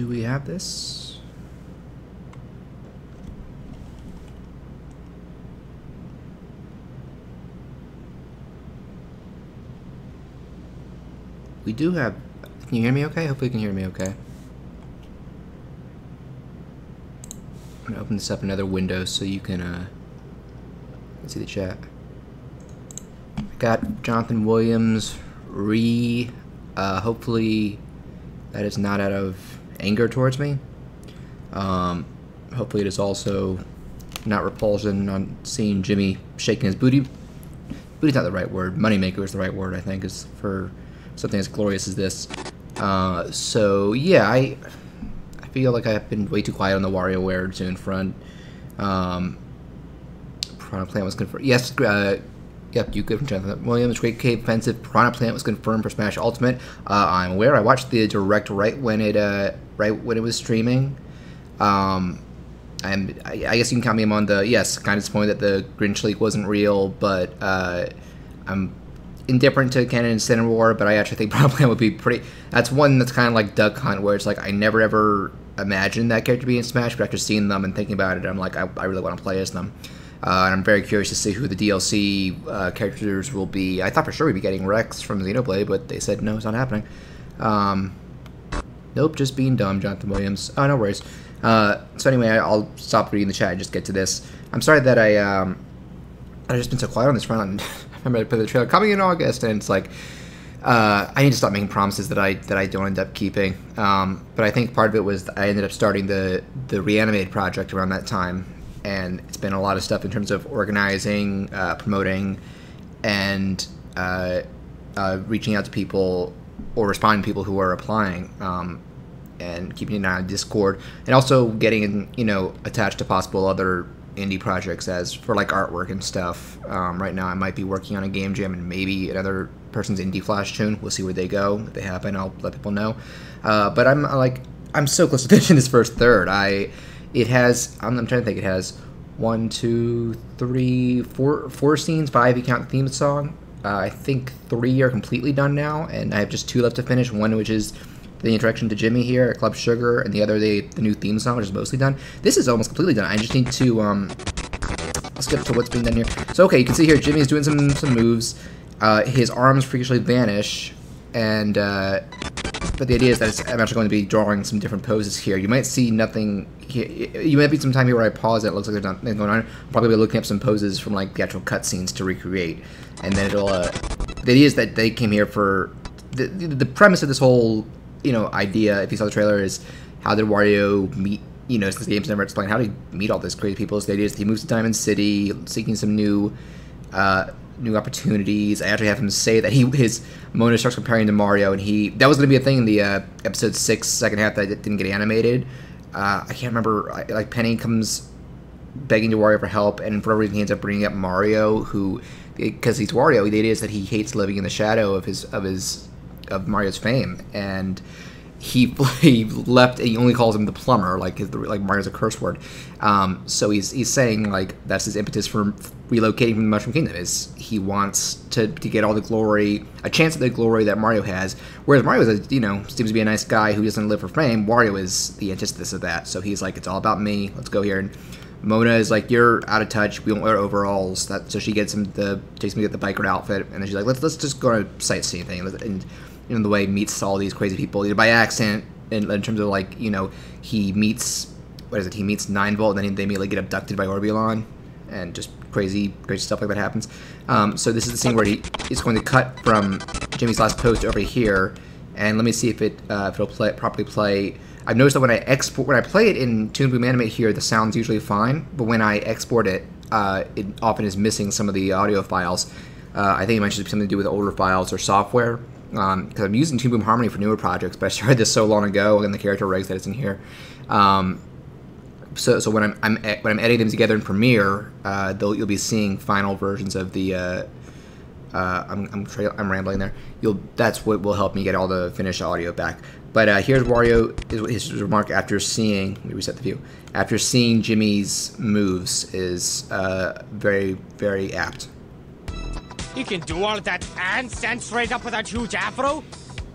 Do we have this? We do have... Can you hear me okay? Hopefully you can hear me okay. I'm going to open this up another window so you can see the chat. Got Jonathan Williams hopefully that is not out of anger towards me. Hopefully it is also not repulsion on seeing Jimmy shaking his booty. Booty's not the right word. Moneymaker is the right word, I think, is for something as glorious as this. So yeah, I feel like I've been way too quiet on the WarioWare Toon front. Piranha Plant was confirmed. Yes, yep, you good from Jonathan Williams. Great Cave Offensive. Piranha Plant was confirmed for Smash Ultimate. I'm aware. I watched the direct right when it was streaming. And I guess you can count me on the yes. Kind of disappointed that the Grinch leak wasn't real, but I'm indifferent to Canon and Sin War. But I actually think Piranha Plant would be pretty. That's one that's kind of like Duck Hunt, where it's like I never ever imagined that character being in Smash, but after seeing them and thinking about it, I'm like I really want to play as them. And I'm very curious to see who the DLC characters will be. I thought for sure we'd be getting Rex from Xenoblade, but they said no, it's not happening. Nope, just being dumb, Jonathan Williams. Oh, no worries. So anyway, I'll stop reading the chat and just get to this. I'm sorry that I've just been so quiet on this front. I remember I put the trailer coming in August, and it's like I need to stop making promises that I don't end up keeping. But I think part of it was I ended up starting the Reanimated project around that time. And it's been a lot of stuff in terms of organizing, promoting, and reaching out to people or responding to people who are applying, and keeping an eye on Discord, and also getting attached to possible other indie projects as for like artwork and stuff. Right now, I might be working on a game jam and maybe another person's indie flash tune. We'll see where they go. If they happen, I'll let people know. But I'm so close to finishing this first third. It has, I'm trying to think, it has 1, 2, 3, 4 scenes, 5 if you count the theme song. I think 3 are completely done now, and I have just 2 left to finish. One which is the introduction to Jimmy here at Club Sugar, and the other the new theme song, which is mostly done. This is almost completely done. I just need to, let's get to what's being done here. So okay, you can see here Jimmy's doing some moves. His arms freakishly vanish, and but the idea is that I'm actually going to be drawing some different poses here. You might see nothing here. You might be some time here where I pause and it looks like there's nothing going on. I'll probably be looking up some poses from like the actual cutscenes to recreate. And then it'll, the idea is that they came here for, the premise of this whole, idea, if you saw the trailer, is how did Wario meet, since the game's never explained, how did he meet all these crazy people? So the idea is that he moves to Diamond City, seeking some new opportunities. I actually have him say that his Mona starts comparing to Mario, and that was going to be a thing in the episode 6 second half that didn't get animated. I can't remember. Like Penny comes begging to Wario for help, and for whatever reason he ends up bringing up Mario, who, because he's Wario, the idea is that he hates living in the shadow of Mario's fame, and he left. He only calls him the plumber, like Mario's a curse word. So he's saying like that's his impetus for relocating from the Mushroom Kingdom, is he wants to get all the glory, a chance at the glory that Mario has. Whereas Mario is seems to be a nice guy who doesn't live for fame. Wario is the antithesis of that. So he's like, it's all about me. Let's go here. And Mona is like, you're out of touch. We don't wear overalls. So she takes him to get the biker outfit, and then she's like, let's just go on a sightseeing thing. And the way he meets all these crazy people, either by accident, in terms of like, he meets, he meets 9-Volt, and then they immediately get abducted by Orbulon, and just crazy stuff like that happens. So this is the scene where he's going to cut from Jimmy's last post over here, and let me see if it'll properly play. I've noticed that when I play it in Toon Boom Animate here, the sound's usually fine, but when I export it, it often is missing some of the audio files. I think it might just be something to do with older files or software. Because I'm using Toon Boom Harmony for newer projects, but I started this so long ago, and the character regs that it's in here. So when I'm editing them together in Premiere, you'll be seeing final versions of the. I'm rambling there. That's what will help me get all the finished audio back. But here's Wario. His remark after seeing. Let me reset the view. After seeing Jimmy's moves is very, very apt. You can do all of that and stand straight up with that huge afro?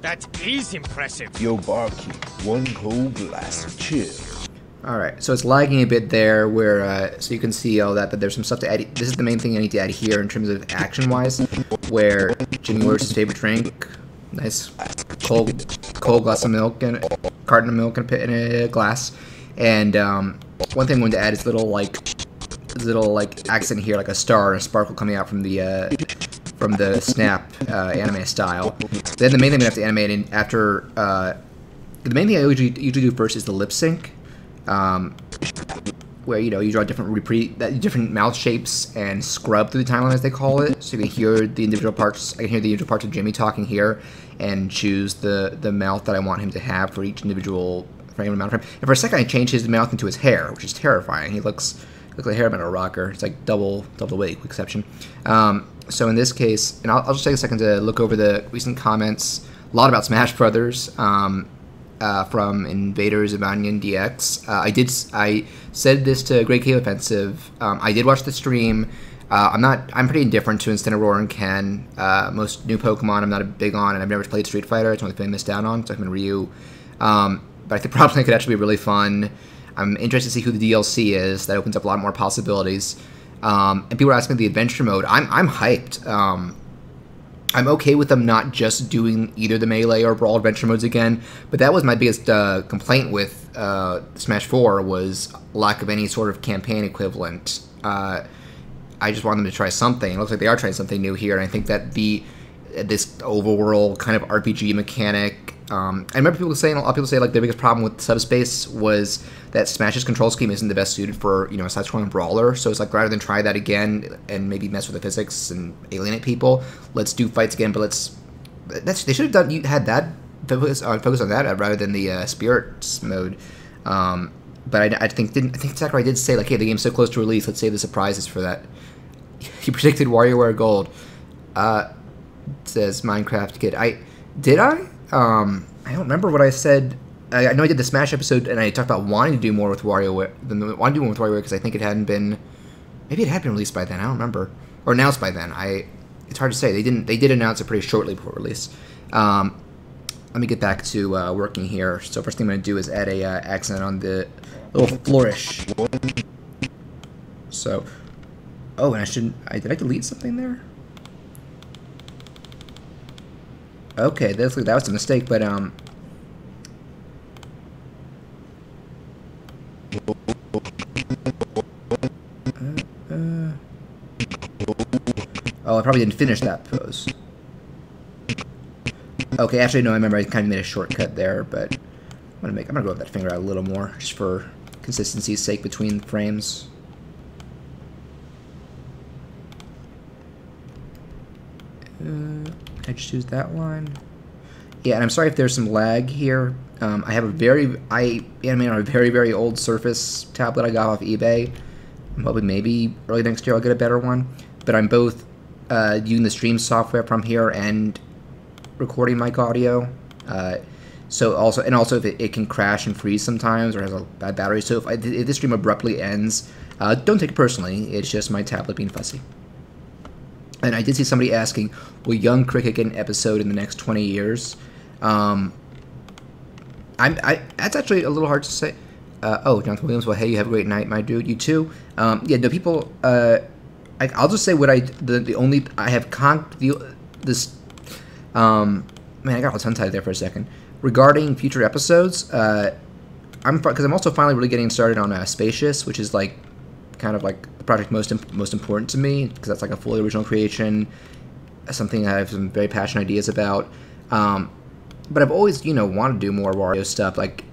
That is impressive. Yo, barkeep, one cold glass of chill. Alright, so it's lagging a bit there where, so you can see all that, but there's some stuff to add. This is the main thing I need to add here in terms of action-wise, where Jimmy orders his favorite drink. Nice cold glass of milk, and carton of milk in a glass. And one thing I wanted to add is little accent here, like a star and a sparkle coming out from the Snap anime style. Then the main thing we have to animate in after the main thing I usually do first is the lip sync, where you draw different mouth shapes and scrub through the timeline, as they call it, so you can hear the individual parts. I can hear the individual parts of Jimmy talking here, and choose the mouth that I want him to have for each individual frame amount of frame. And for a second, I changed his mouth into his hair, which is terrifying. He looks like a hair metal rocker. It's like double weight, exception. So in this case, and I'll just take a second to look over the recent comments. A lot about Smash Brothers from Invaders of Onion DX. I said this to Great Cave Offensive. I did watch the stream. I'm pretty indifferent to Incineroar and Ken. Most new Pokemon I'm not a big on, and I've never played Street Fighter. It's only been missed out on, so I've been Ryu. But I think probably could actually be really fun. I'm interested to see who the DLC is. That opens up a lot more possibilities. And people are asking the adventure mode. I'm hyped. I'm okay with them not just doing either the Melee or Brawl adventure modes again, but that was my biggest complaint with Smash 4 was lack of any sort of campaign equivalent. I just want them to try something. It looks like they are trying something new here, and I think that this overworld kind of RPG mechanic. I remember a lot of people say like the biggest problem with Subspace was that Smash's control scheme isn't the best suited for a side-scrolling brawler. So it's like, rather than try that again and maybe mess with the physics and alienate people, let's do fights again. But they should have had that focus on that rather than the spirits mode. But I think Sakurai did say like, hey, the game's so close to release, let's save the surprises for that. He predicted WarioWare Gold. Says Minecraft Kid. I don't remember what I said. I know I did the Smash episode, and I talked about wanting to do more with WarioWare. Because I think it hadn't been. Maybe it had been released by then. I don't remember, or announced by then. It's hard to say. They did announce it pretty shortly before release. Let me get back to working here. So first thing I'm going to do is add a accent on the little flourish. So, oh, and did I delete something there? Okay, that was a mistake, but oh, I probably didn't finish that pose. Okay, actually, no, I remember I kind of made a shortcut there, but I'm gonna go with that finger out a little more, just for consistency's sake between frames. I just choose that one. Yeah, and I'm sorry if there's some lag here. I animated on a very, very old Surface tablet I got off eBay. I'm hoping maybe early next year I'll get a better one. But I'm both using the stream software from here and recording mic audio. So also if it can crash and freeze sometimes or has a bad battery. So if this stream abruptly ends, don't take it personally. It's just my tablet being fussy. And I did see somebody asking, will Young Cricket get an episode in the next 20 years? That's actually a little hard to say. Oh, Jonathan Williams, well, hey, you have a great night, my dude. You too. Yeah, no, people, I'll just say what I have man, I got all tongue-tied there for a second. Regarding future episodes, because I'm also finally really getting started on Spacious, which is like, kind of like the project most important to me, because that's like a fully original creation, something I have some very passionate ideas about. But I've always, wanted to do more Wario stuff. Like,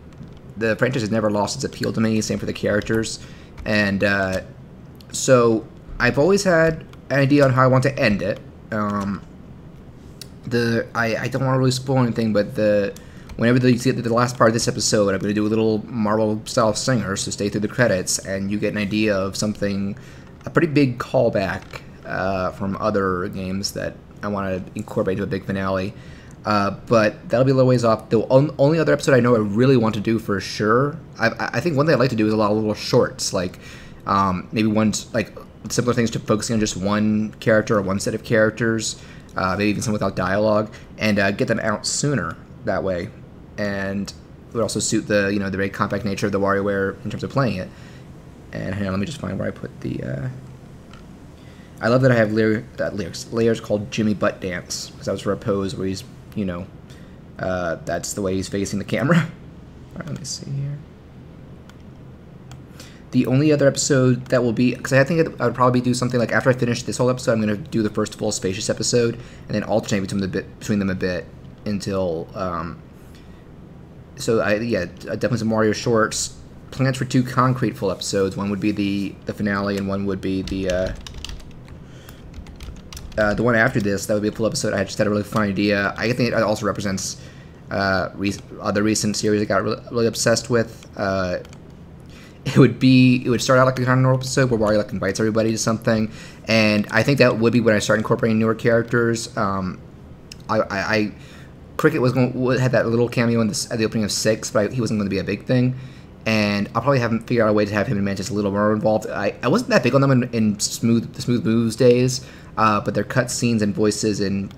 the franchise has never lost its appeal to me, same for the characters. And so I've always had an idea on how I want to end it. I don't want to really spoil anything, but whenever you see the last part of this episode, I'm going to do a little Marvel-style singer, so stay through the credits, and you get an idea of something, a pretty big callback from other games that I want to incorporate into a big finale. But that'll be a little ways off. The only other episode I know I really want to do for sure, I think one thing I'd like to do is a lot of little shorts, like maybe like simpler things to focusing on just one character or one set of characters, maybe even some without dialogue, and get them out sooner. that way, and it would also suit the the very compact nature of the WarioWare in terms of playing it. And hang on, let me just find where I put the. I love that I have layers called Jimmy Butt Dance, because that was for a pose where he's, that's the way he's facing the camera. All right, let me see here. The only other episode that will be, because I think I would probably do something like after I finish this whole episode, I'm going to do the first full Spacious episode, and then alternate between them a bit until. So definitely some Mario shorts. Plans for 2 concrete full episodes. One would be the finale, and one would be the one after this. That would be a full episode. I just had a really fun idea. I think it also represents other recent series I got really obsessed with. It would start out like a kind of normal episode where Wario invites everybody to something, and I think that would be when I start incorporating newer characters. Cricket had that little cameo at the opening of 6, but he wasn't going to be a big thing. And I'll probably figure out a way to have him and Mantis a little more involved. I wasn't that big on them in the Smooth Moves days, but their cutscenes and voices in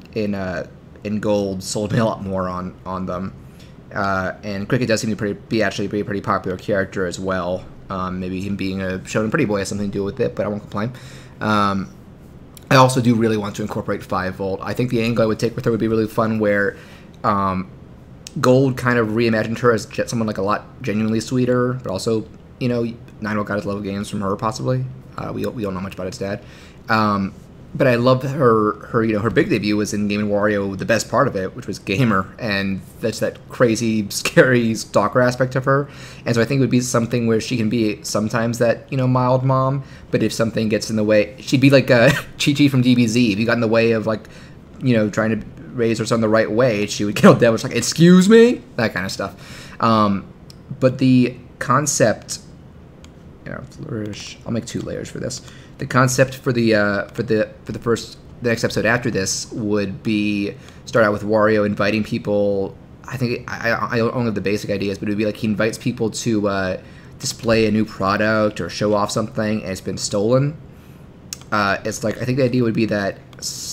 Gold sold me a lot more on them. And Cricket does seem to be a pretty popular character as well. Maybe him being a Shonen Pretty Boy has something to do with it, but I won't complain. I also do really want to incorporate 5-volt. I think the angle I would take with her would be really fun, where Gold kind of reimagined her as someone like a lot genuinely sweeter, but also, 9-volt got his love games from her, possibly. We don't know much about its dad. But I love her big debut was in Game & Wario, the best part of it, which was Gamer, and that's that crazy, scary stalker aspect of her. And so I think it would be something where she can be sometimes that, mild mom, but if something gets in the way, she'd be like Chi-Chi from DBZ. If you got in the way of, trying to raise her son the right way, she would get all devilish, like, excuse me? That kind of stuff. But the concept, flourish. I'll make 2 layers for this. The concept for the next episode after this would be start out with Wario inviting people. I think I don't know the basic ideas, but it would be like he invites people to display a new product or show off something, and it's been stolen. It's like, I think the idea would be that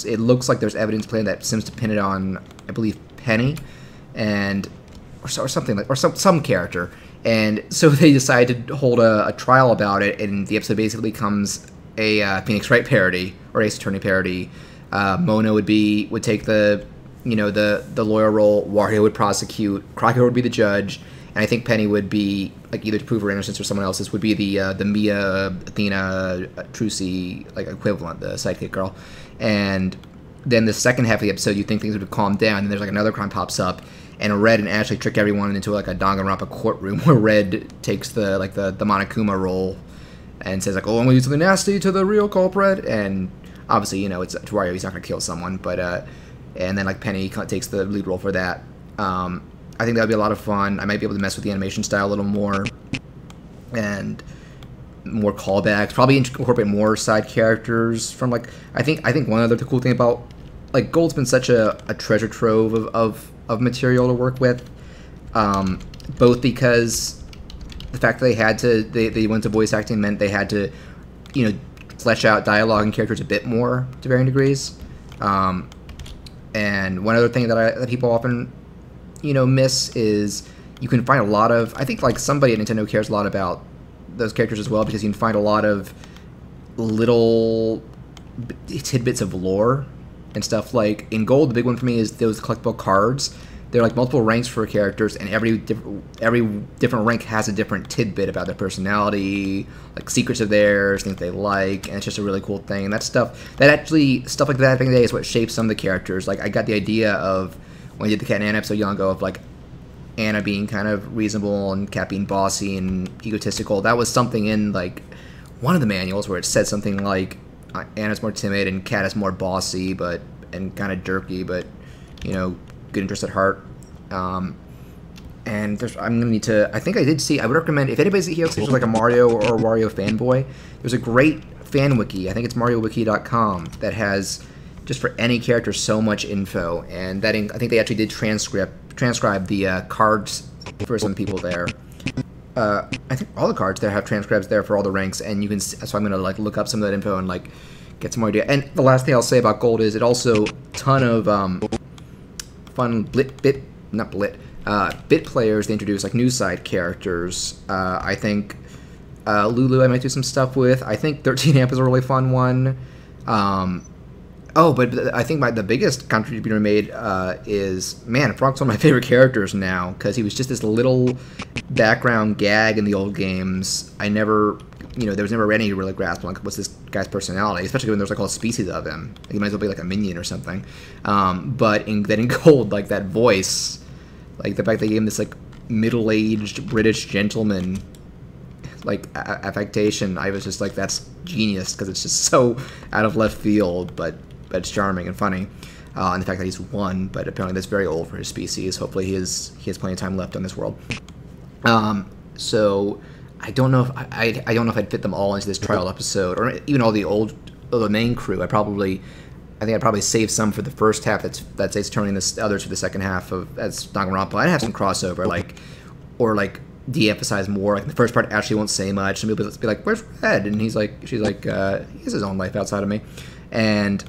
it looks like there's evidence playing that seems to pin it on, I believe, Penny, or something like, or some character. And so they decide to hold a trial about it, and the episode basically becomes a Phoenix Wright parody or Ace Attorney parody. Mona would take the lawyer role. Wario would prosecute. Crocker would be the judge, and I think Penny would be like either to prove her innocence or someone else's would be the Mia, Athena, Trucy equivalent, the sidekick girl. And then the second half of the episode, you think things would calm down, and there's another crime pops up. And Red and Ashley trick everyone into a Danganronpa courtroom where Red takes the Monokuma role and says oh, I'm gonna do something nasty to the real culprit. And obviously, it's Wario, he's not gonna kill someone, but and then Penny takes the lead role for that. I think that would be a lot of fun. I might be able to mess with the animation style a little more and more callbacks. Probably incorporate more side characters from I think one other cool thing about Gold's been such a treasure trove of material to work with, both because the fact that they went to voice acting meant they had to, flesh out dialogue and characters a bit more to varying degrees. And one other thing that people often, miss is you can find a lot of, I think somebody at Nintendo cares a lot about those characters as well, because you can find a lot of little tidbits of lore and stuff. In Gold, the big one for me is those collectible cards. There are multiple ranks for characters, and every different rank has a different tidbit about their personality, secrets of theirs, things they like, and it's just a really cool thing. And stuff like that back in the day is what shapes some of the characters. I got the idea of when I did the Cat and Anna episode long ago of Anna being kind of reasonable and Cat being bossy and egotistical. That was something in one of the manuals where it said something like Anna's more timid and Cat is more bossy and kind of jerky, but good interest at heart. And I'm gonna need to. I think I did see. I would recommend if anybody's here who's a Mario or Wario fanboy. There's a great fan wiki. I think it's MarioWiki.com that has just for any character so much info, and I think they actually did transcribe the cards for some people there. I think all the cards there have transcribes there for all the ranks, and you can. So I'm gonna look up some of that info and get some more idea. And the last thing I'll say about Gold is it also ton of fun bit not Blit, bit players. They introduce like new side characters. I think Lulu I might do some stuff with. I think 13 Amp is a really fun one. But I think the biggest contributor made is, man, Frog's one of my favorite characters now, because he was just this little background gag in the old games. I never, there was never any really grasp on what's this guy's personality, especially when there's like a whole species of him. He might as well be like a minion or something. But in Gold, like that voice, like the fact they gave him this like middle-aged British gentleman like affectation, I was just like, that's genius, because it's just so out of left field, but it's charming and funny. And the fact that he's one, but apparently that's very old for his species. Hopefully he has plenty of time left on this world. So I don't know if I don't know if I'd fit them all into this trial episode, or even all the main crew. I think I'd probably save some for the first half. That's turning the others for the second half of as Danganronpa. I'd have some crossover, or de-emphasize more. Like the first part actually won't say much, and people will be like, "Where's Red?" And she's like, he has his own life outside of me, and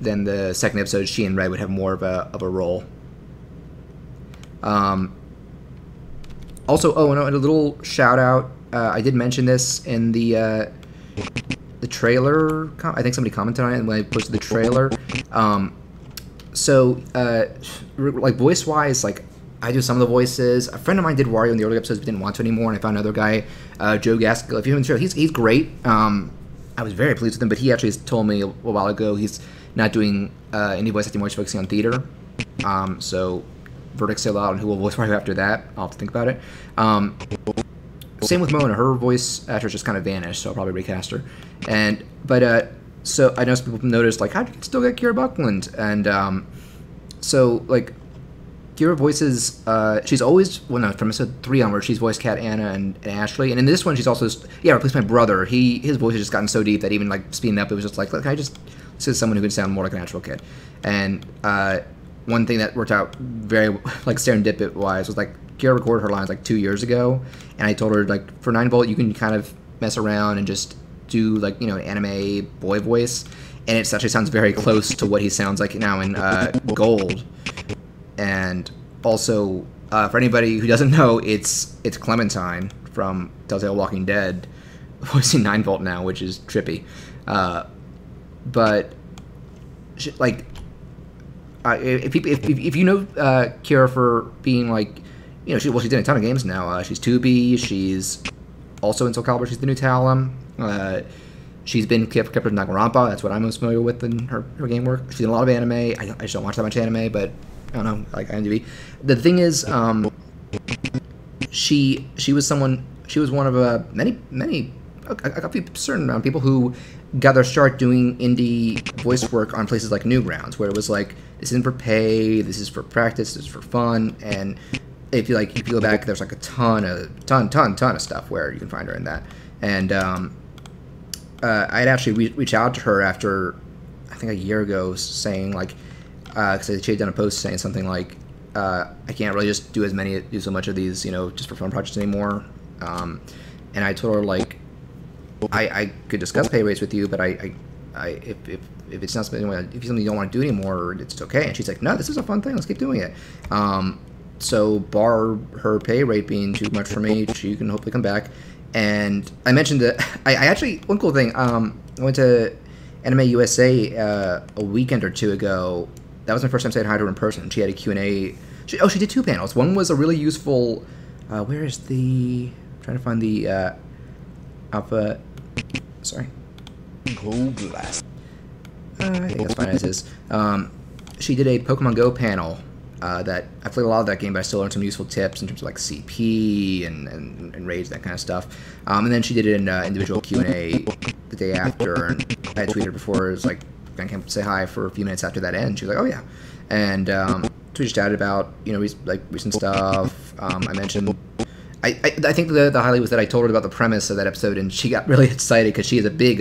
then the second episode, she and Red would have more of a role. Also, and a little shout out. I did mention this in the trailer. I think somebody commented on it when I posted the trailer. Like voice-wise, like I do some of the voices. A friend of mine did Wario in the early episodes, but didn't want to anymore, and I found another guy, Joe Gaskell. If you haven't seen the show, he's great. I was very pleased with him, but he actually told me a while ago he's not doing any voice acting anymore. He's focusing on theater. So verdict's still out on who will voice Wario after that. I'll have to think about it. Same with Mona. Her voice actress just kind of vanished, so I'll probably recast her. So I know some people noticed, like, how do you still get Kira Buckland? And so, like, Kira voices, she's always, from episode 3 onward, she's voiced Kat, Anna, and Ashley. And in this one, she's also, replaced my brother. His voice has just gotten so deep that even, like, speeding up, it was just like, look, this is someone who can sound more like a natural kid. And one thing that worked out very, like, serendipity-wise was, like, Kira recorded her lines, like, 2 years ago. And I told her, like, for 9-volt, you can kind of mess around and just do, like, an anime boy voice, and it actually sounds very close to what he sounds like now in Gold. And also, for anybody who doesn't know, it's Clementine from Telltale Walking Dead voicing 9-volt now, which is trippy. But if you know Kira for being like, she's in a ton of games now. She's 2B. She's also in Soul Calibur. She's the new Talum. She's been kept in Danganronpa. That's what I'm most familiar with in her game work. She's in a lot of anime. I just don't watch that much anime, but I don't know, like IMDb. The thing is, she was one of many a certain amount of people who got their start doing indie voice work on places like Newgrounds, where it was like, this isn't for pay, this is for practice, this is for fun. And if you go back, there's like a ton of stuff where you can find her in that. And I'd actually reached out to her after, I think a year ago, saying like, because she had done a post saying something like, I can't really just do so much of these, just for fun projects anymore. And I told her, like, I could discuss pay rates with you, but if it's not something you don't want to do anymore, it's okay. And she's like, no, this is a fun thing, let's keep doing it. So bar her pay rate being too much for me, she can hopefully come back. And I mentioned that I actually, one cool thing, I went to Anime USA a weekend or two ago. That was my first time saying hi to her in person. She had a Q&A. She did 2 panels. One was a really useful, where is the, I'm trying to find the alpha, sorry. Cold Blast. I think that's fine as is. She did a Pokemon Go panel that I played a lot of that game, but I still learned some useful tips in terms of like CP and raids, that kind of stuff. And then she did it in individual Q&A the day after, and I had tweeted her before. It was like, I came to say hi for a few minutes after that end. She was like, oh yeah. And so we just chatted about, recent stuff. I mentioned, I think the highlight was that I told her about the premise of that episode, and she got really excited because she is a big,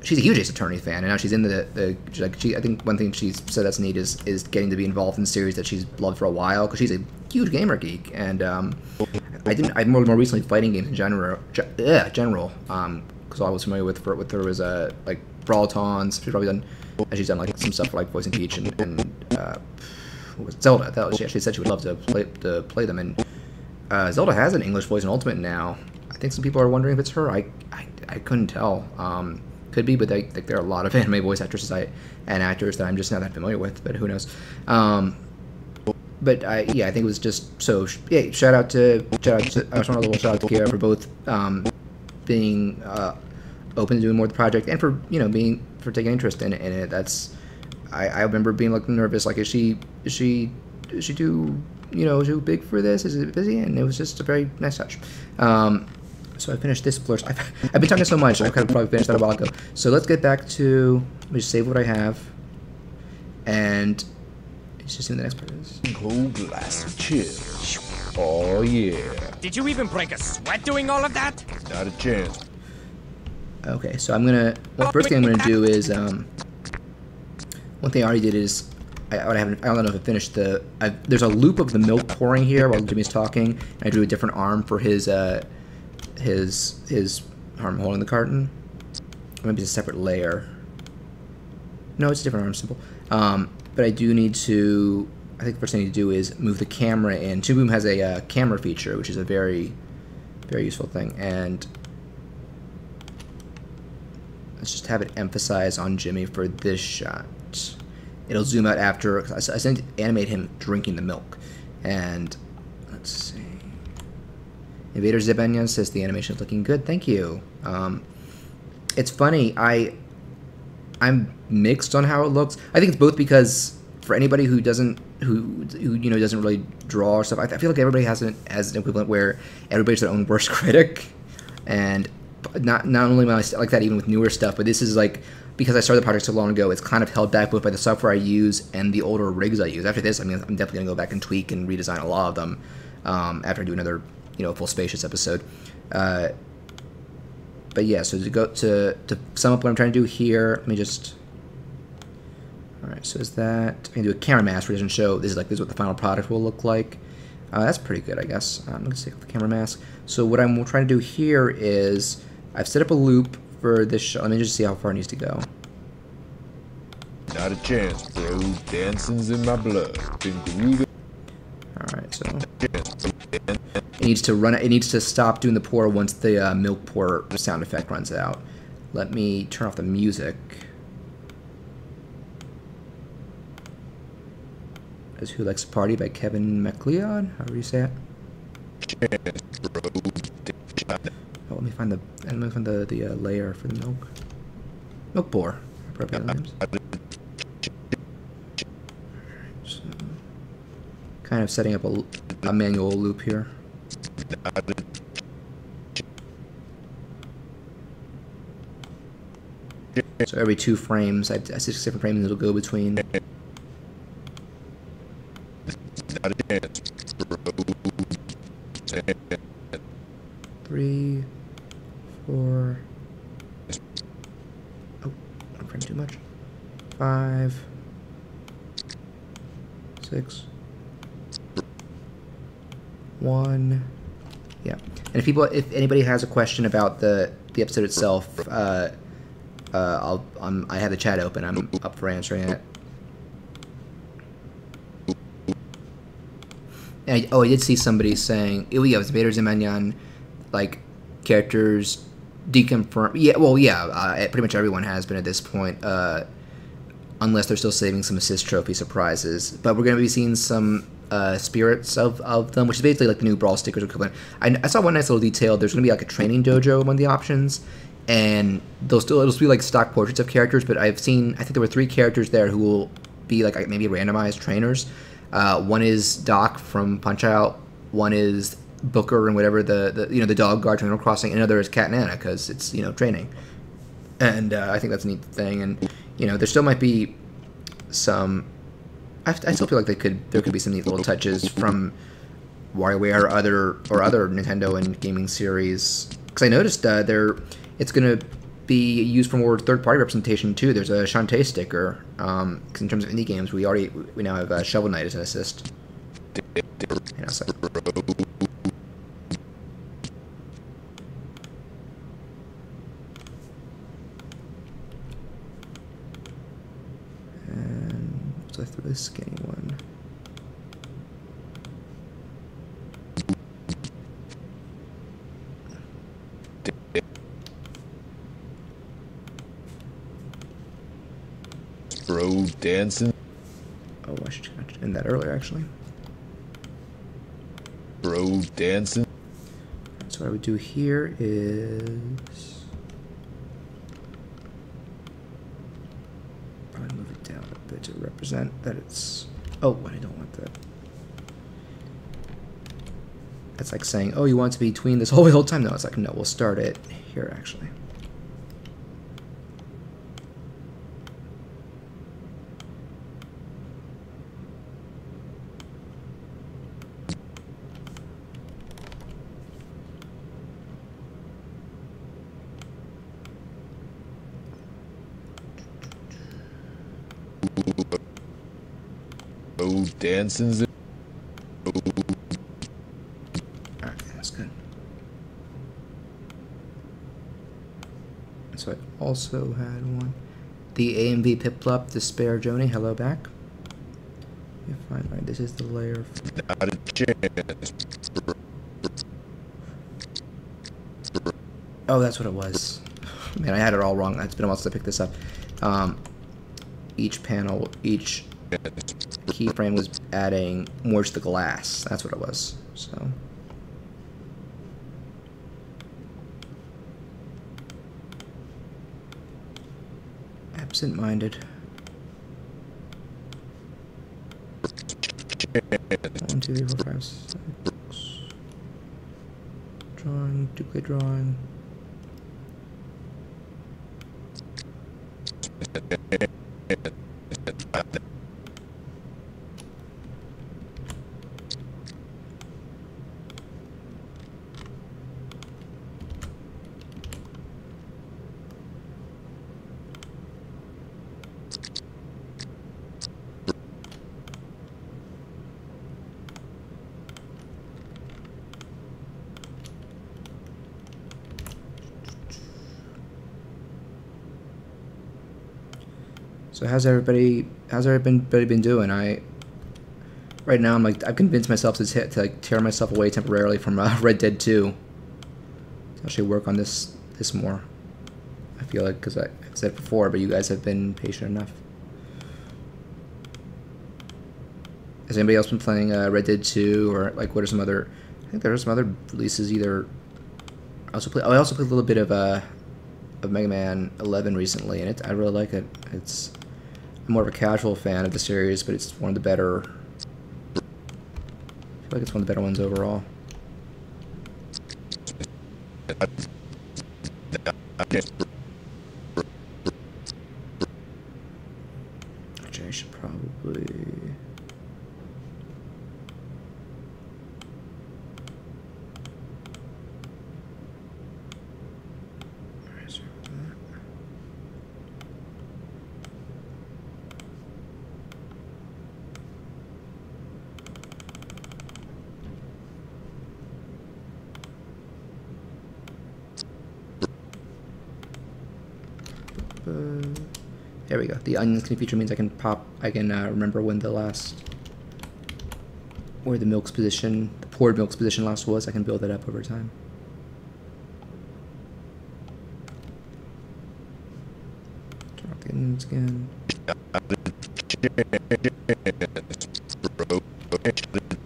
she's a huge Ace Attorney fan, and now she's in I think one thing she said that's neat is getting to be involved in the series that she's loved for a while, because she's a huge gamer geek. And I more recently fighting games in general, because all I was familiar with her was like Brawl Tons. She's probably done, and she's done like some stuff for like voicing Peach and what was it? Zelda. That was, she actually said she would love to play them. And Zelda has an English voice in Ultimate now. I think some people are wondering if it's her. I couldn't tell. Could be, but there are a lot of anime voice actresses and actors that I'm just not that familiar with. But who knows? But yeah, I think it was just so. Yeah, shout out to I just want a little shout out to Kira for both being open to doing more of the project and for for taking interest in it. That's I remember being like nervous, like is she too too big for this? Is it busy? And it was just a very nice touch. So I finished this first. I've been talking so much. I kind of probably finished that a while ago. So let's get back to. Let me just save what I have, and it's just in the next part. Cold glass chill. Oh yeah. Did you even break a sweat doing all of that? Not a chance. Okay, so I'm gonna. Well, first thing I'm gonna do is one thing I already did is I don't know if I finished the. There's a loop of the milk pouring here while Jimmy's talking, and I drew a different arm for his arm holding the carton. Maybe it's a separate layer. No, it's a different arm symbol. But I do need to. I think the first thing I need to do is move the camera in. Toon has a camera feature, which is a very, very useful thing. And let's just have it emphasize on Jimmy for this shot. It'll zoom out after. I need to animate him drinking the milk. And let's see. Invader Zebanian says the animation is looking good. Thank you. It's funny. I'm mixed on how it looks. I think it's both because for anybody who doesn't doesn't really draw or stuff, I feel like everybody has an equivalent where everybody's their own worst critic, and not only am I like that even with newer stuff, but this is like because I started the project so long ago, it's kind of held back both by the software I use and the older rigs I use. After this, I mean, I'm definitely gonna go back and tweak and redesign a lot of them after I do another full spacious episode. But yeah, so to sum up what I'm trying to do here, let me just. All right, so is that I can do a camera mask where it doesn't show. This is what the final product will look like. That's pretty good, I guess. I'm gonna take the camera mask. So what I'm trying to do here is I've set up a loop for this shot. Let me just see how far it needs to go. Not a chance, bro. Dancing's in my blood. Been grooving. All right, so it needs to run. It needs to stop doing the pour once the milk pour sound effect runs out. Let me turn off the music. Is Who Likes to Party by Kevin MacLeod? However you say it. Oh, let me find the layer for the milk. Milk pour. Appropriate names. So, kind of setting up a manual loop here. So every 2 frames, I have 6 different frames it'll go between. 3, 4. Oh, one frame too much. 5, 6, 1. Yeah. And if anybody has a question about the episode itself, I have the chat open. I'm up for answering it. And I did see somebody saying, oh yeah, it was Vader Zimanyan, like, characters deconfirm. Yeah, well, yeah, pretty much everyone has been at this point, unless they're still saving some assist trophy surprises. But we're going to be seeing some spirits of them, which is basically like the new Brawl stickers equivalent. I saw one nice little detail. There's going to be like a training dojo among the options, and it'll still be like stock portraits of characters, but I think there were 3 characters there who will be like maybe randomized trainers. One is Doc from Punch-Out, one is Booker and whatever the dog guard from Animal Crossing, and another is Cat and Anna because it's training, and I think that's a neat thing. And there still might be some. I still feel like there could be some neat little touches from WarioWare or other Nintendo and gaming series, because I noticed it's gonna be used for more third-party representation too. There's a Shantae sticker. Because in terms of indie games, we now have Shovel Knight as an assist. So. a really skinny one. Bro dancing. Oh, I should end that earlier, actually. Bro dancing. So what I would do here is probably move it down a bit to represent that it's. Oh, I don't want that. That's like saying, oh, you want it to be tween this whole time? No, it's like, no, we'll start it here, actually. Bro dancing. Alright, that's good. So I also had one. The A and B Piplup, Despair Joni, hello back. You find right, this is the layer. Not a chance. Oh, that's what it was. Man, I had it all wrong. It's been a while since I picked this up. Each panel, each keyframe was adding more to the glass. That's what it was. So. Absent-minded. 1, 2, 3, 4, 5, 6. Drawing, duplicate drawing. So how's everybody been doing? Right now I've convinced myself to like tear myself away temporarily from Red Dead 2. To actually work on this more. I feel like, because I've said it before, but you guys have been patient enough. Has anybody else been playing Red Dead 2, or like what are some other? I think there are some other releases. Either I also played a little bit of Mega Man 11 recently, and I really like it. I'm more of a casual fan of the series, but it's one of the better. I feel like it's one of the better ones overall. Actually, I should probably. There we go. The onion skin feature means I can remember when where the milk's position, the poured milk's position last was. I can build that up over time. Turn off the onions again.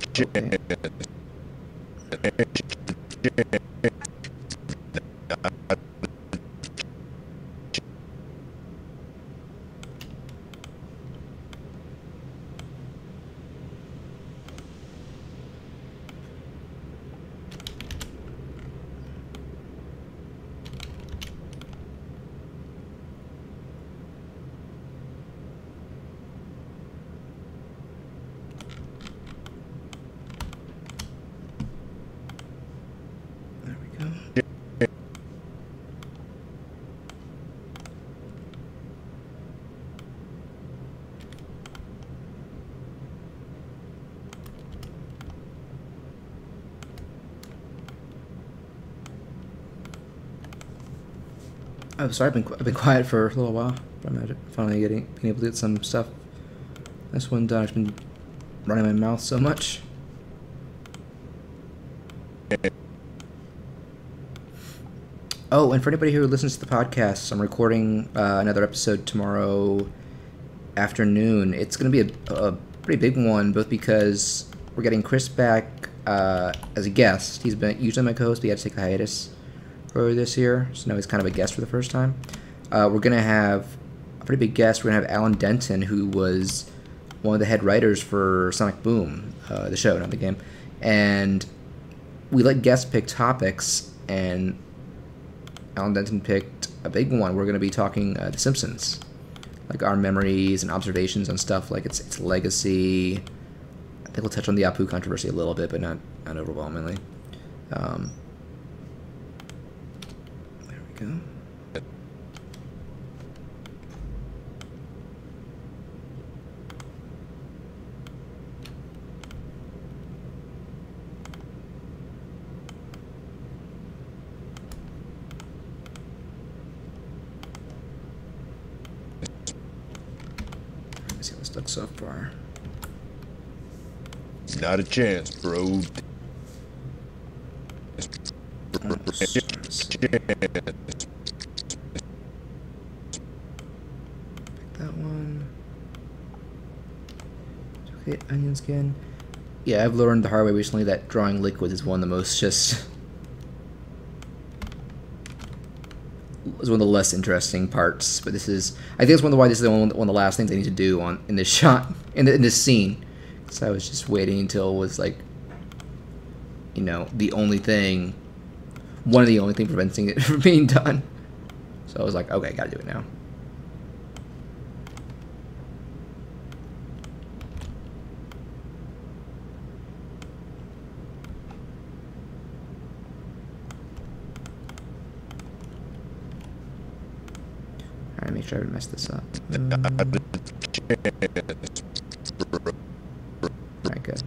Okay. Oh, sorry, I've been quiet for a little while. But I'm finally being able to get some stuff This one done. I've been running my mouth so much. Oh, and for anybody who listens to the podcast, I'm recording another episode tomorrow afternoon. It's going to be a pretty big one, both because we're getting Chris back as a guest. He's been usually my co-host, but he had to take a hiatus earlier this year, so now he's kind of a guest for the first time. We're going to have a pretty big guest. We're going to have Alan Denton, who was one of the head writers for Sonic Boom, the show, not the game. And we let guests pick topics, and Alan Denton picked a big one. We're going to be talking The Simpsons, like our memories and observations on stuff like its legacy. I think we'll touch on the Apu controversy a little bit, but not overwhelmingly. There we go. Let's see how this looks so far. Not a chance, bro. That one. Okay, onion skin. Yeah, I've learned the hard way recently that drawing liquids is one of the most is one of the less interesting parts. But this is, I think it's why this is one of the last things I need to do in this shot, in this scene. So I was just waiting until it was like, you know, one of the only things preventing it from being done. So I was like, okay, gotta do it now. Alright, make sure I didn't mess this up. Alright, good.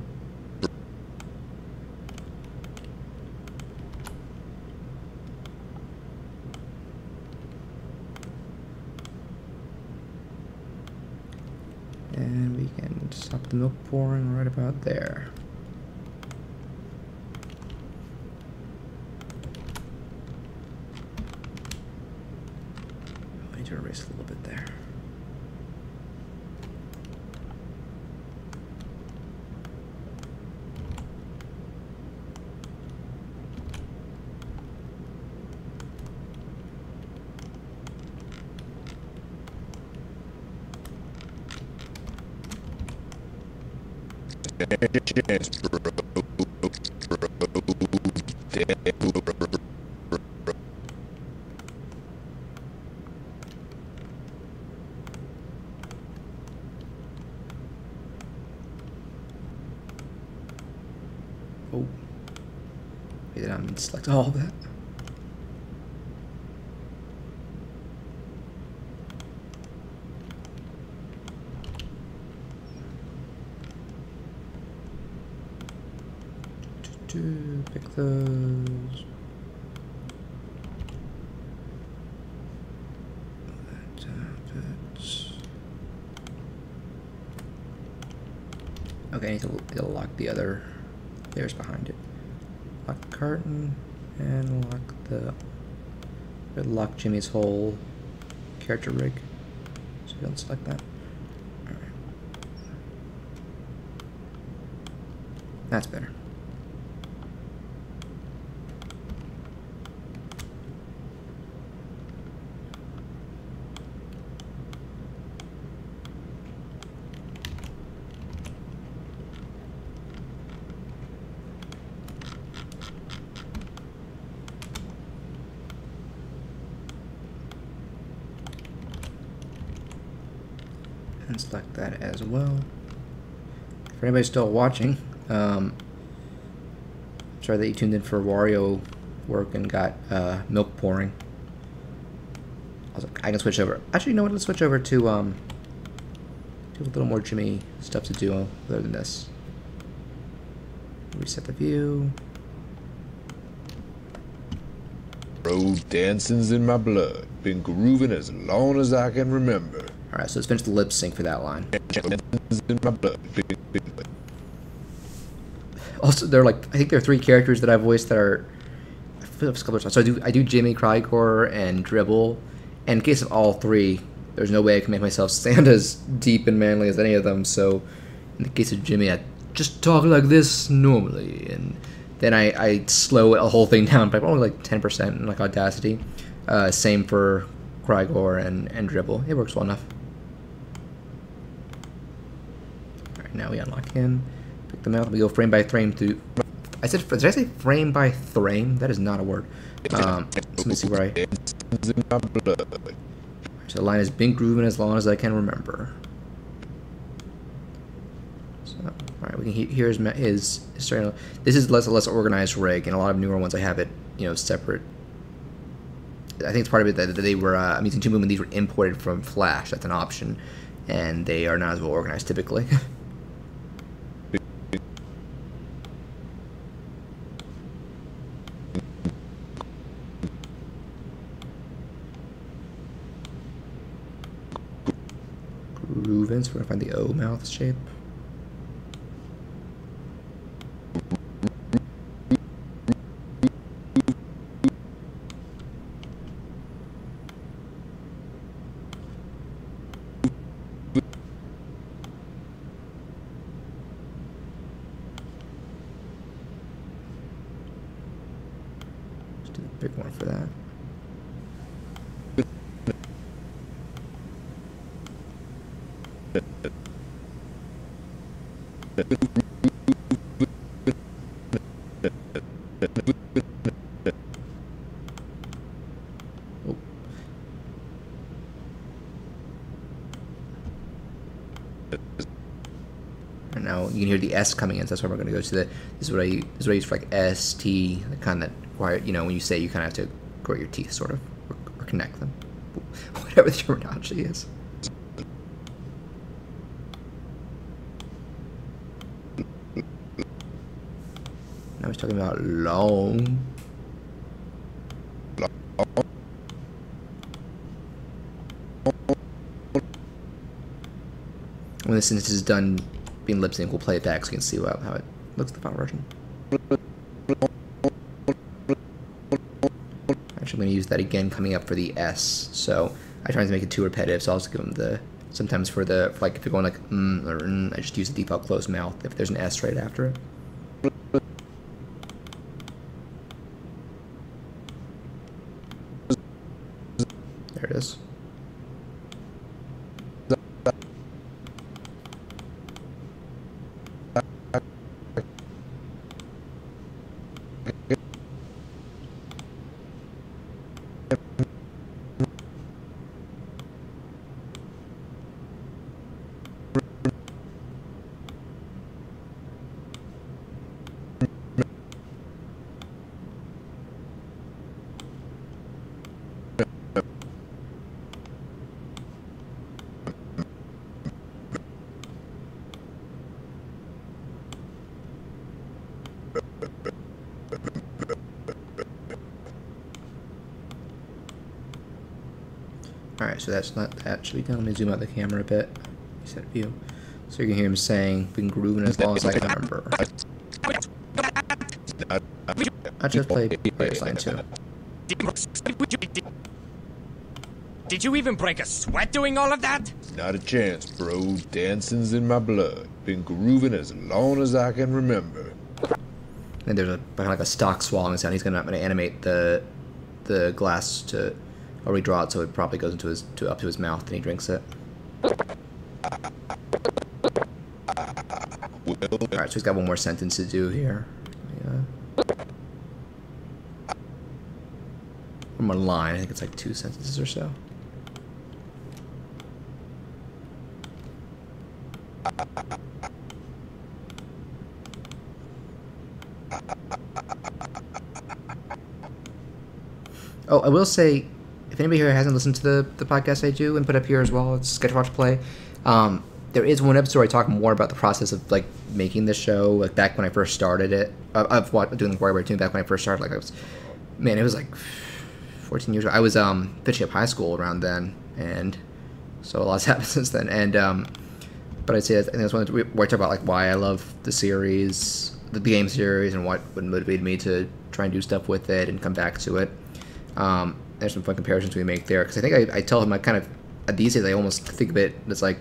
And we can stop the milk pouring right about there. I need to erase a little bit there. Chance, bro. Oh. Wait, did I select all of that? To pick those. Okay, I need to lock the other layers behind it. Lock the carton and lock Jimmy's whole character rig. So don't select that. Alright. That's better. And select that as well. For anybody still watching, sorry that you tuned in for Wario work and got milk pouring. I can switch over. Actually, you know what? Let's switch over to a little more Jimmy stuff to do other than this. Reset the view. Bro, dancing's in my blood. Been grooving as long as I can remember. Alright, so let's finish the lip sync for that line. Dancing's in my blood. Also, I think there are 3 characters that I voiced that are... I feel like a couple of times. So I do Jimmy, Crygor, and Dribble. And in case of all 3, there's no way I can make myself sound as deep and manly as any of them. So in the case of Jimmy, I just talk like this normally. And then I slow the whole thing down by only like 10% in like Audacity. Same for Crygor and Dribble. It works well enough. Alright, now we unlock him. Pick them out. We go frame by frame through. Did I say frame by frame? That is not a word. Let me see where I. So the line has been grooving as long as I can remember. So, all right, we can hear his starting. This is less organized rig, and a lot of newer ones I have it, separate. I think it's part of it that they were. I'm using Toon when these were imported from Flash. That's an option, and they are not as well organized typically. Groovin, so we're gonna find the O mouth shape. Let's do the big one for that. And now you can hear the S coming in, so that's why we're going to go to the. This is what I use for like S, T, the kind that require, when you say, you kind of have to grit your teeth, sort of, or connect them, whatever the terminology is. Now he's talking about long. When this sentence is done being lip sync, we'll play it back so you can see how it looks in the final version. Actually, I'm going to use that again coming up for the S. So I try to make it too repetitive, so I'll just give them the. Sometimes for like if you're going like or I just use the default closed mouth if there's an S right after it. There it is. Alright, so that's not that should be done. Let me zoom out the camera a bit. Reset view. So you can hear him saying, been grooving as long as I can remember. I just played Player's Line 2. Did you even break a sweat doing all of that? Not a chance, bro. Dancing's in my blood. Been grooving as long as I can remember. And there's kind of like a stock swallowing sound. He's gonna animate the glass to or redraw it so it probably goes into up to his mouth and he drinks it. Alright, so he's got one more sentence to do here. One more line. I think it's like 2 sentences or so. Oh, I will say, if anybody here hasn't listened to the podcast I do and put up here as well, it's Sketch Watch Play. There is one episode where I talk more about the process of like making the show. Like back when I first started it, I've doing the WarioWare Toon back when I first started. Like it was like 14 years ago. I was finishing up high school around then, and So a lot's happened since then. And but I'd say I think that's one where I talk about like why I love the series, the game series, and what motivated me to try and do stuff with it and come back to it. There's some fun comparisons we make there, because I think I tell him I kind of these days I almost think of it as like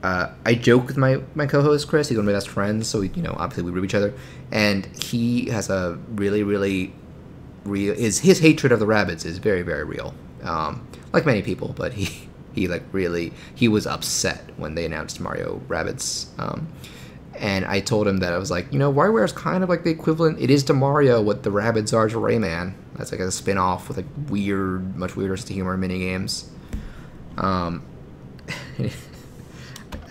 I joke with my co-host Chris. He's one of my best friends, so we, obviously we root each other, and he has a really real his hatred of the rabbits is very, very real, like many people, but he was upset when they announced Mario Rabbids. And I told him that I was like, WarioWare is kind of like the equivalent. It is to Mario what the Rabbids are to Rayman. That's like a spin-off with like much weirder sense of humor mini games. I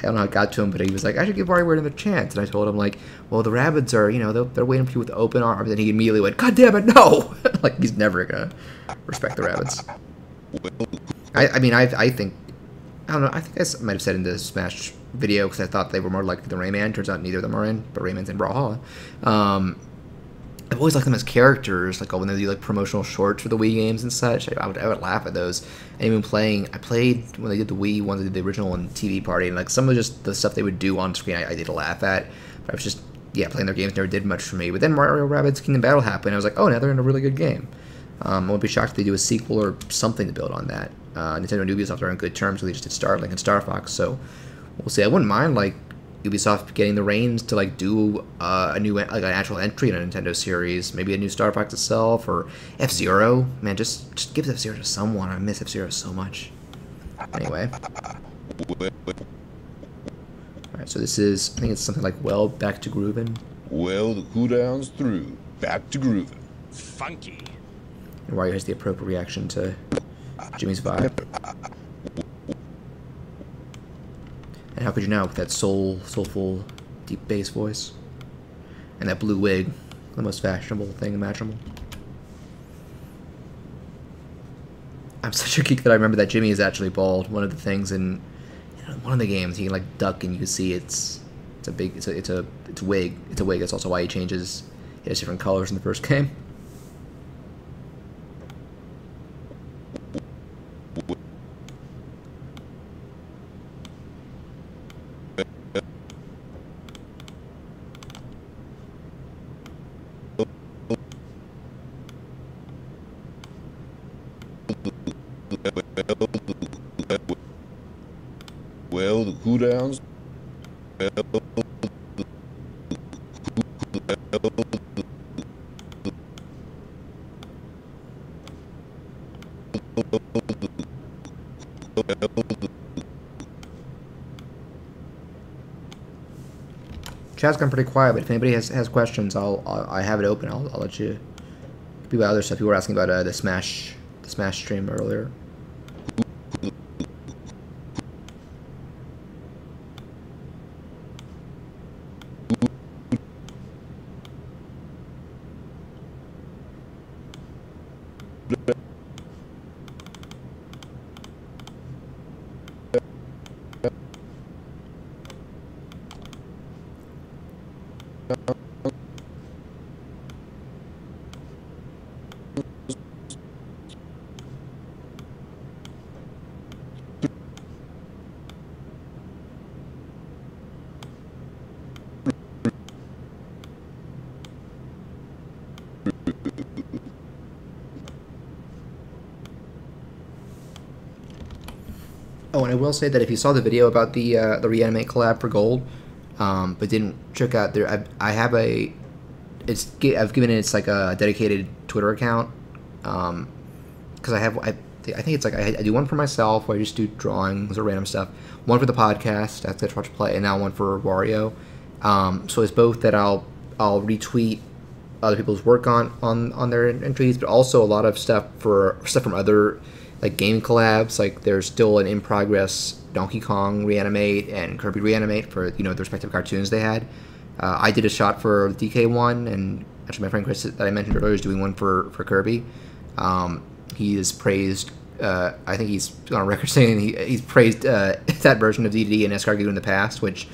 don't know how it got to him, but he was like, I should give WarioWare another chance. And I told him like, well, the Rabbids are, they're waiting for you with open arms. And he immediately went, God damn it, no! Like he's never gonna respect the Rabbids. I think I don't know. I think I might have said in the Smash video because I thought they were more likely than Rayman. Turns out neither of them are in, but Rayman's in Brawlhalla. I've always liked them as characters, like when they do like promotional shorts for the Wii games and such. I would laugh at those. And even I played when they did the Wii ones, they did the original one, TV Party, and like some of just the stuff they would do on screen, I did laugh at. But I was just playing their games never did much for me. But then Mario Rabbids Kingdom Battle happened. I was like, oh, now they're in a really good game. I won't be shocked if they do a sequel or something to build on that. Nintendo and Ubisoft are on good terms, so they just did Starlink and Star Fox, so we'll see. I wouldn't mind like Ubisoft getting the reins to like do a new like an actual entry in a Nintendo series, maybe a new Star Fox itself or F-Zero. Man, just give F-Zero to someone. I miss F-Zero so much. Anyway. Alright, so this is, I think it's something like, well, back to groovin'. Well, the cooldown's through. Back to groovin'. Funky. And Wario has the appropriate reaction to Jimmy's vibe. And how could you now with that soulful, deep bass voice? And that blue wig, the most fashionable thing imaginable. I'm such a geek that I remember that Jimmy is actually bald. One of the things in one of the games, he can like duck and you can see it's a wig. It's a wig. That's also why he changes. He has different colors in the first game. Well, the cooldowns. Chat's gone pretty quiet, but if anybody has questions, I have it open. I'll let you be about other stuff. You were asking about the Smash stream earlier. Oh, and I will say that if you saw the video about the Reanimate collab for Gold, but didn't check out there, I've given it it's like a dedicated Twitter account, because I think it's like I do one for myself where I just do drawings or random stuff, one for the podcast that's Get Watch Play, and now one for Wario. So it's both that I'll retweet other people's work on their entries, but also a lot of stuff from other like game collabs. Like there's still an in progress Donkey Kong Reanimate and Kirby Reanimate for the respective cartoons they had. I did a shot for DK1, and actually my friend Chris that I mentioned earlier is doing one for Kirby. He is praised. I think he's on record saying he's praised that version of DDD and Escargot in the past, which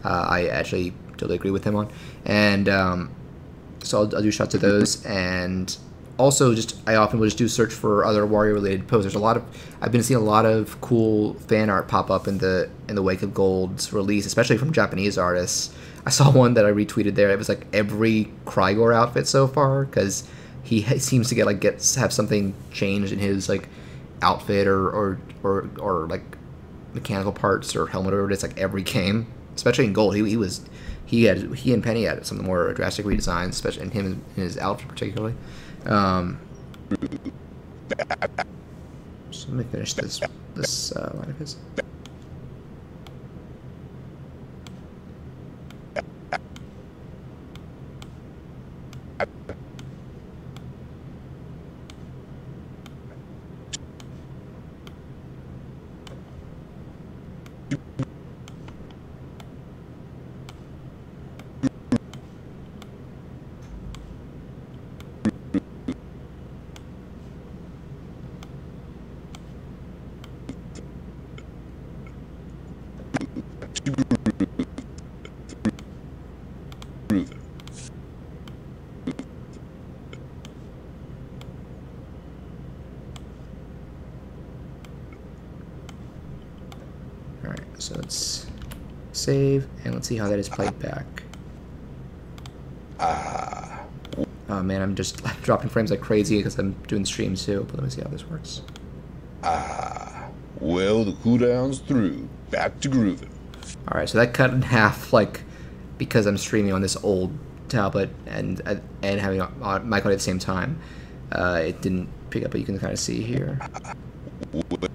I actually totally agree with him on. And so I'll do shots of those, and also, I often will just do search for other Wario related posts. There's a lot of I've been seeing a lot of cool fan art pop up in the wake of Gold's release, especially from Japanese artists. I saw one that I retweeted there. It was like every Krygor outfit so far, because he seems to have something changed in his like outfit or like mechanical parts or helmet or whatever it is, like every game, especially in Gold. He and Penny had some more drastic redesigns, especially in him in his outfit particularly. So let me finish this line of his. Alright, so let's save and let's see how that is played back. Oh man, I'm dropping frames like crazy because I'm doing the stream too, but let me see how this works. Well, the cooldown's through. Back to grooving. Alright, so that cut in half, like, because I'm streaming on this old tablet and having mic on at the same time. It didn't pick up, but you can kind of see here. Well, the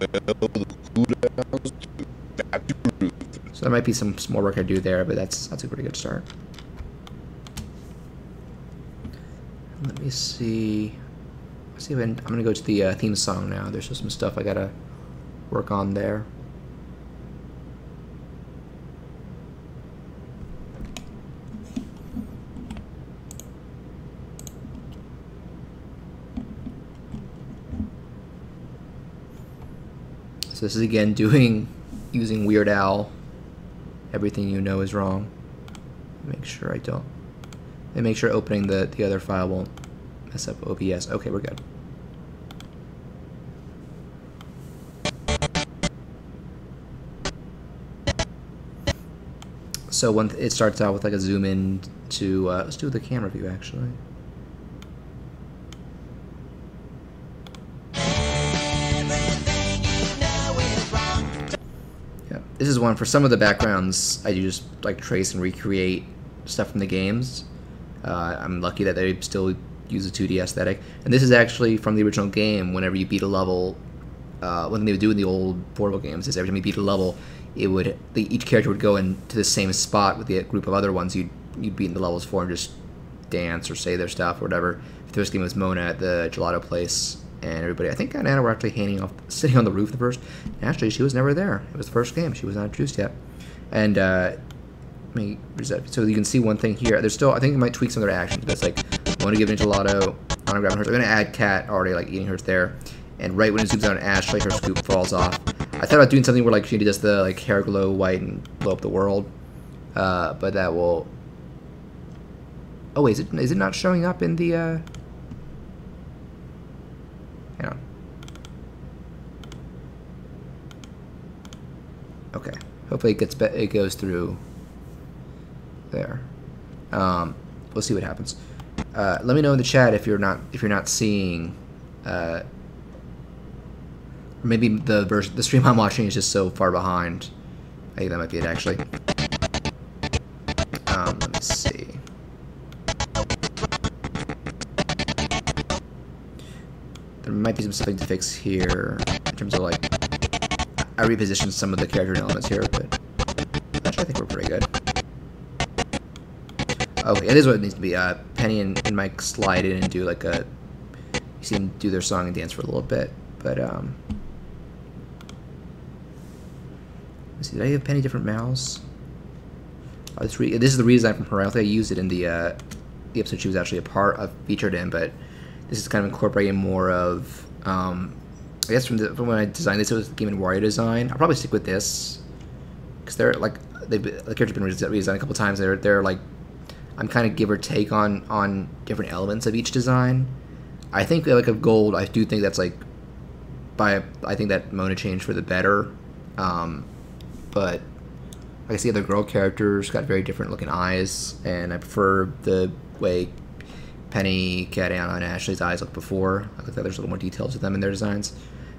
cooldown's through. Back to grooving. So there might be some more work I do there, but that's a pretty good start. Let me see. Let's see if I'm gonna go to the theme song now. There's just some stuff I gotta work on there. So this is again using Weird Al. Everything you know is wrong. Make sure I don't. And make sure opening the other file won't mess up OBS. Okay, we're good. So when it starts out with like a zoom in to let's do the camera view actually. This is one for some of the backgrounds I do just like trace and recreate stuff from the games. I'm lucky that they still use a 2D aesthetic. And this is actually from the original game. Whenever you beat a level, one thing they would do in the old portable games is every time you beat a level, each character would go into the same spot with the group of other ones you'd beat in the levels for and just dance or say their stuff or whatever. The first game was Mona at the gelato place. And everybody, I think Anna were actually sitting on the roof the first. Actually, she was never there. It was the first game. She was not introduced yet. And so you can see one thing here. There's still, I think it might tweak some of their actions. But it's like, I want to give it gelato. I want to grab hers. I'm going to add Cat already like eating hers there. And right when it zooms out on Ashley, her scoop falls off. I thought about doing something where like she does the like hair glow white and blow up the world. But that will. Oh wait, is it not showing up in the? Hang on. Okay. Hopefully it goes through there. We'll see what happens. Let me know in the chat if you're not seeing. Maybe the stream I'm watching is just so far behind. I think that might be it actually. Let me see. There might be some stuff to fix here in terms of like I repositioned some of the character elements here, but actually I think we're pretty good. Okay, it is what it needs to be. Penny and Mike slide in and do like you see them do their song and dance for a little bit, but let's see, did I give Penny different mouths? Oh, this is the redesign from her. I don't think I used it in the episode she was actually featured in, but this is kind of incorporating more of, I guess from when I designed this, it was the Game & Wario design. I'll probably stick with this, because they're like, the character's been redesigned a couple times. They're like, I'm kind of give or take on different elements of each design. I think like of gold, I do think that's like I think that Mona changed for the better. But I guess the other girl characters got very different looking eyes, and I prefer the way Penny, Katiana, and Ashley's eyes looked before. I think that there's a little more details to them in their designs.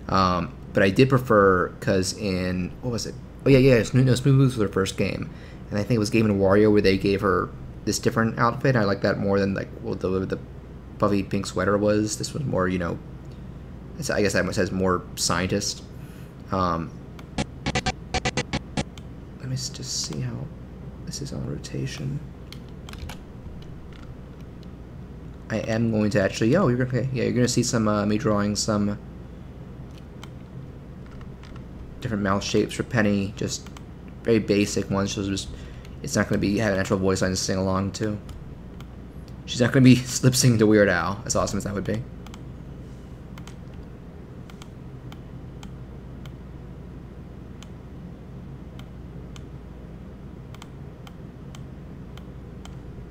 But I did prefer, because in, what was it? Oh yeah, Smooth Moves was their first game. And I think it was Game & Wario where they gave her this different outfit. I like that more than like what the puffy pink sweater was. This was more, you know, I guess that says more scientist. Let me just see how this is on rotation. I am going to actually, you're gonna see some me drawing some different mouth shapes for Penny, just very basic ones. So just, it's not going to be have an actual voice line to sing along to. She's not going to be lip singing to Weird Al, as awesome as that would be.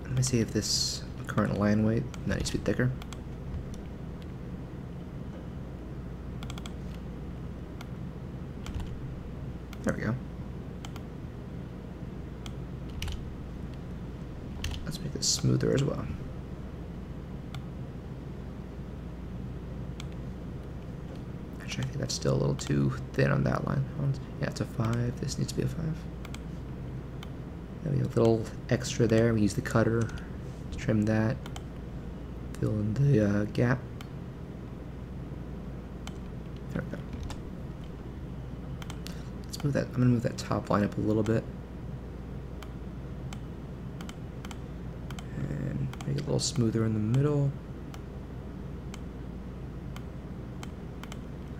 Let me see if this current line weight needs to be thicker. There we go. Let's make this smoother as well. Actually, I think that's still a little too thin on that line. Yeah, it's a 5. This needs to be a 5. Then we have a little extra there. We use the cutter to trim that. Fill in the gap. There we go. Move that. I'm gonna move that top line up a little bit and make it a little smoother in the middle.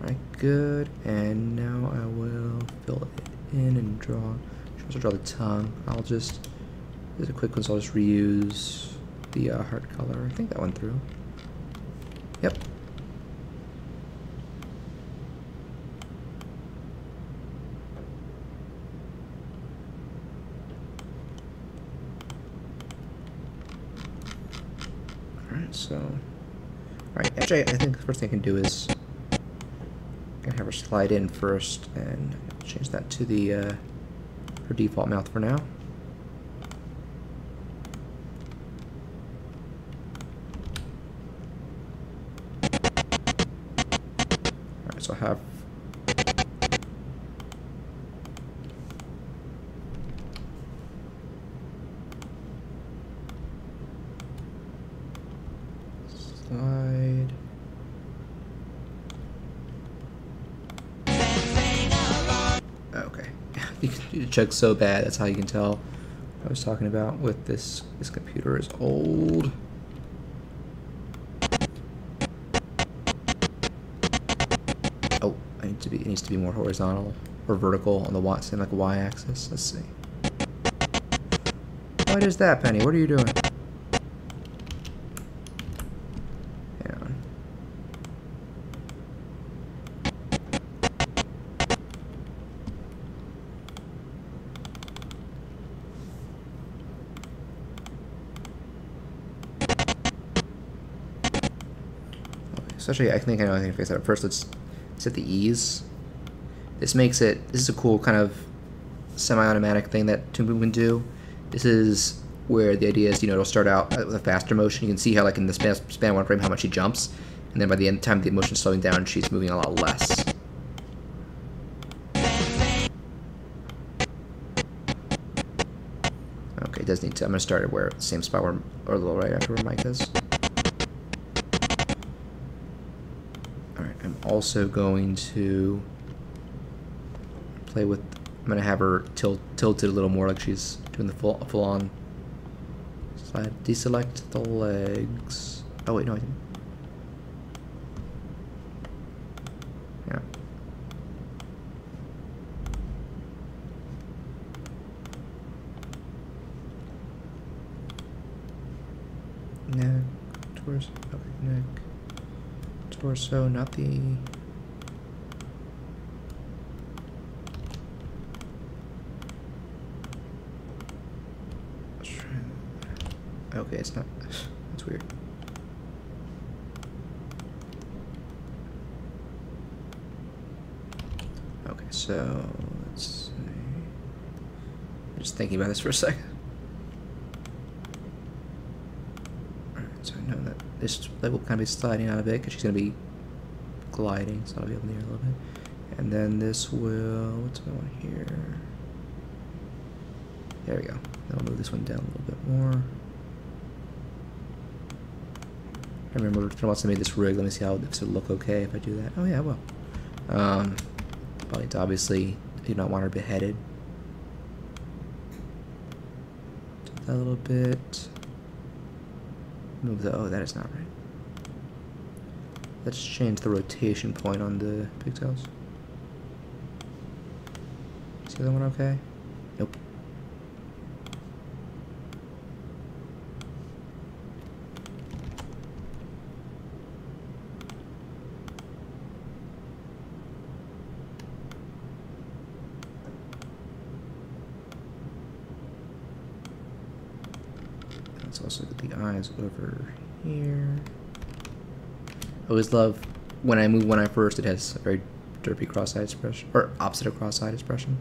Alright, good. And now I will fill it in and draw. I'm supposed to draw the tongue. I'll just, there's a quick one, so I'll just reuse the heart color. I think that went through. Yep. So, alright, actually I think the first thing I can do is I can have her slide in first and change that to the her default mouth for now. Alright, so I have slide. Okay. You can do the chug so bad, that's how you can tell what I was talking about with this computer is old. Oh, it needs to be more horizontal or vertical on the like y-axis. Let's see. What is that, Penny? What are you doing? So actually, I think I know how to fix that. First, let's set the ease. This makes it, this is a cool kind of semi-automatic thing that Toon can do. This is where the idea is, you know, it'll start out with a faster motion. You can see how, like, in the span of one frame, how much she jumps. And then by the end time, the motion's slowing down, she's moving a lot less. Okay, it does need to, I'm going to start it where, the same spot where, or a little right after where Mike is. I'm also going to play with, I'm going to have her tilted a little more like she's doing the full on slide. Deselect the legs. Oh wait, no I didn't. Yeah. Neck, torso, okay, neck. Torso, not the... Okay, it's not... That's weird. So let's see. I'm just thinking about this for a second. Alright, so I know that this leg will kind of be sliding out a bit because she's going to be gliding, so I'll be up in the air a little bit. And then this will, what's going here? There we go. Then I'll move this one down a little bit more. I remember once I made this rig, let me see how this would look okay if I do that. Oh yeah, well. Probably obviously do not want her beheaded. Do that a little bit. Move the, oh, that is not right. Let's change the rotation point on the pigtails. Is the other one okay? Nope. Let's also get the eyes over here. I always love when I move one eye first, it has a very derpy cross-eyed expression, or opposite of cross-eyed expression.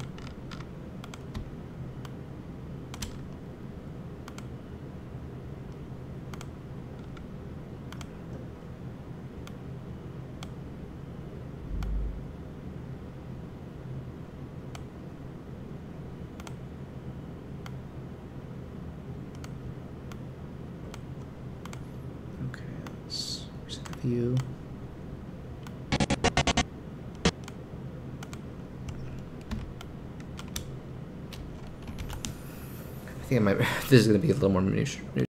Okay, let's reset the view. I think I might. This is going to be a little more minutiae.